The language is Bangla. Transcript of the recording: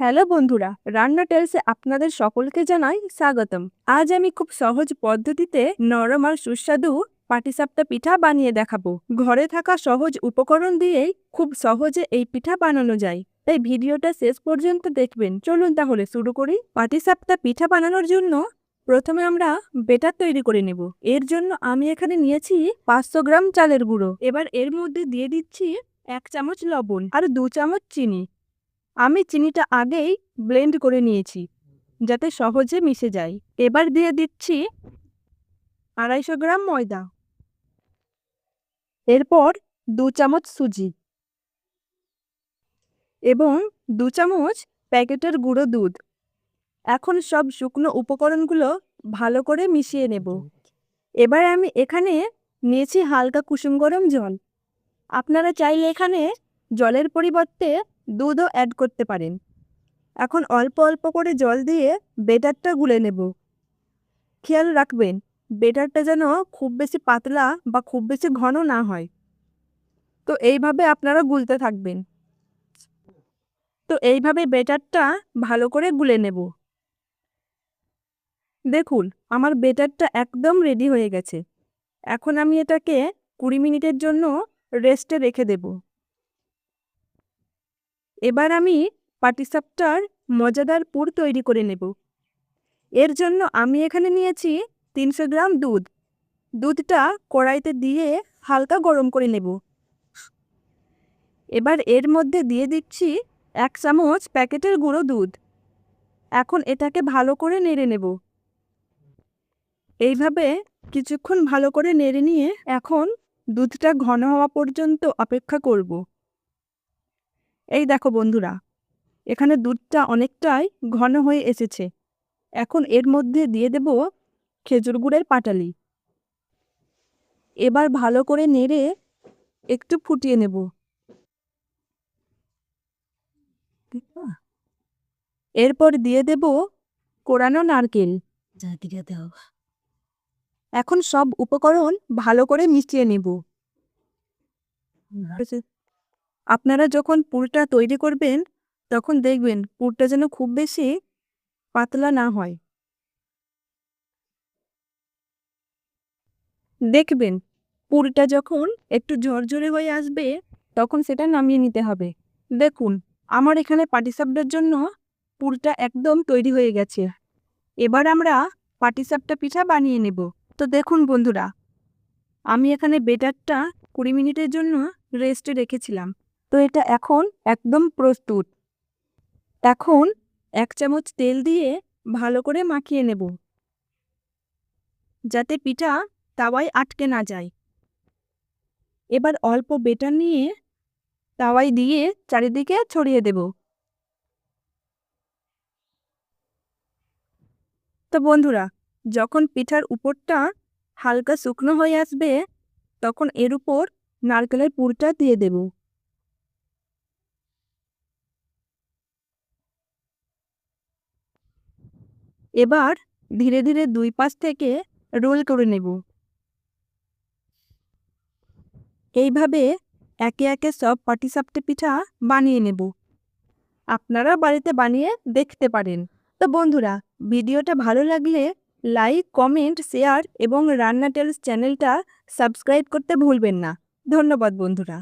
হ্যালো বন্ধুরা, রান্না টেলসে আপনাদের সকলকে জানাই স্বাগতম। আজ আমি খুব সহজ পদ্ধতিতে নরম আর সুস্বাদু পাটিসাপটা পিঠা বানিয়ে দেখাবো। ঘরে থাকা সহজ উপকরণ দিয়েই খুব সহজে এই পিঠা বানানো যায়, তাই ভিডিওটা শেষ পর্যন্ত দেখবেন। চলুন তাহলে শুরু করি। পাটিসাপটা পিঠা বানানোর জন্য প্রথমে আমরা বেটার তৈরি করে নেব। এর জন্য আমি এখানে নিয়েছি 500 গ্রাম চালের গুঁড়ো। এবার এর মধ্যে দিয়ে দিচ্ছি 1 চামচ লবণ আর 2 চামচ চিনি। আমি চিনিটা আগেই ব্লেন্ড করে নিয়েছি যাতে সহজে মিশে যায়। এবার দিয়ে দিচ্ছি 250 গ্রাম ময়দা, এরপর 2 চামচ সুজি এবং 2 চামচ প্যাকেটের গুঁড়ো দুধ। এখন সব শুকনো উপকরণগুলো ভালো করে মিশিয়ে নেব। এবার আমি এখানে নিয়েছি হালকা কুসুম গরম জল। আপনারা চাইলে এখানে জলের পরিবর্তে দুধও অ্যাড করতে পারেন। এখন অল্প অল্প করে জল দিয়ে বেটারটা গুলে নেব। খেয়াল রাখবেন বেটারটা যেন খুব বেশি পাতলা বা খুব বেশি ঘন না হয়। তো এইভাবে আপনারা গুলতে থাকবেন। তো এইভাবে বেটারটা ভালো করে গুলে নেব। দেখুন আমার বেটারটা একদম রেডি হয়ে গেছে। এখন আমি এটাকে 20 মিনিটের জন্য রেস্টে রেখে দেব। এবার আমি পাটিসাপটার মজাদার পুর তৈরি করে নেব। এর জন্য আমি এখানে নিয়েছি 300 গ্রাম দুধ। দুধটা কড়াইতে দিয়ে হালকা গরম করে নেব। এবার এর মধ্যে দিয়ে দিচ্ছি 1 চামচ প্যাকেটের গুঁড়ো দুধ। এখন এটাকে ভালো করে নেড়ে নেব। এইভাবে কিছুক্ষণ ভালো করে নেড়ে নিয়ে এখন দুধটা ঘন হওয়া পর্যন্ত অপেক্ষা করব। এই দেখো বন্ধুরা, এখানে দুধটা অনেকটাই ঘন হয়ে এসেছে। এখন এর মধ্যে দিয়ে দেব খেজুর গুড়ের পাটালি। এবার ভালো করে নেড়ে একটু ফুটিয়ে নেব। এরপর দিয়ে দেব কোরানো নারকেল। এখন সব উপকরণ ভালো করে মিশিয়ে নেব। আপনারা যখন পুরটা তৈরি করবেন তখন দেখবেন পুরটা যেন খুব বেশি পাতলা না হয়। দেখবেন পুরটা যখন একটু ঝরঝরে হয়ে আসবে তখন সেটা নামিয়ে নিতে হবে। দেখুন আমার এখানে পাটিসাপটার জন্য পুরটা একদম তৈরি হয়ে গেছে। এবার আমরা পাটিসাপটা পিঠা বানিয়ে নেব। তো দেখুন বন্ধুরা, আমি এখানে বেটারটা 20 মিনিটের জন্য রেস্টে রেখেছিলাম। তো এটা এখন একদম প্রস্তুত। এখন 1 চামচ তেল দিয়ে ভালো করে মাখিয়ে নেব যাতে পিঠা তাওয়ায় আটকে না যায়। এবার অল্প বেটার নিয়ে তাওয়ায় দিয়ে চারিদিকে ছড়িয়ে দেব। তো বন্ধুরা, যখন পিঠার উপরটা হালকা শুকনো হয়ে আসবে তখন এর উপর নারকেলের পুরটা দিয়ে দেব। এবার ধীরে ধীরে 2 পাশ থেকে রোল করে নেব। এইভাবে একে একে সব পাটিসাপটা পিঠা বানিয়ে নেব। আপনারা বাড়িতে বানিয়ে দেখতে পারেন। তো বন্ধুরা, ভিডিওটা ভালো লাগলে লাইক, কমেন্ট, শেয়ার এবং রান্না টেলস চ্যানেলটা সাবস্ক্রাইব করতে ভুলবেন না। ধন্যবাদ বন্ধুরা।